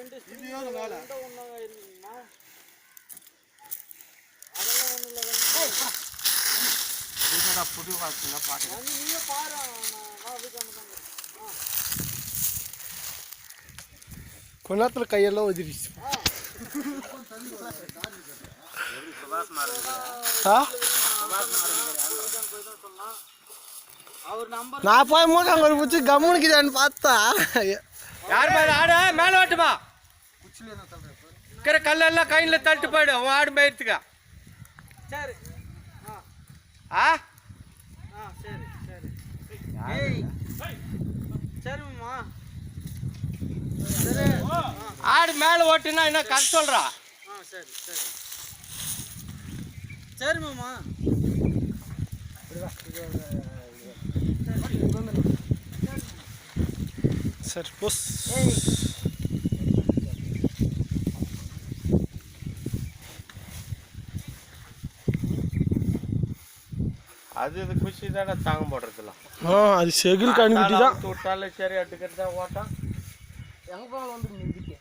2 spring மேல ஒண்ணா இருக்குமா அதெல்லாம் ஒண்ணு இல்ல இதுடா புது வாட்ச்ல பாரு நீயே பாரு நான் வீட்ல வந்து கொன்னாத்துல கையெல்லாம் ஒதிரிச்சு நான் போய் மூட்டை அங்கே பிடிச்சி கம்முனிக்குதான்னு பார்த்தா யார் மேலே ஆடு மேலே ஓட்டுமா இருக்கிற கல்லெல்லாம் கையில் தட்டு போயிடு உன் ஆடு மேயத்துக்கா சரி ஆ சரி சரி சரிம்மா சரி ஆடு மேலே ஓட்டுனா என்ன கதை சொல்கிறா சரி சரி சரிம்மா சரி போஸ் அது இது குஷி தானே தாங்க போடுறதுலாம் அது செகில் கண்ணுக்குட்டி தான் விட்டாலே சரி எடுக்கிறதா ஓட்டம் எங்கே போனாலும் வந்து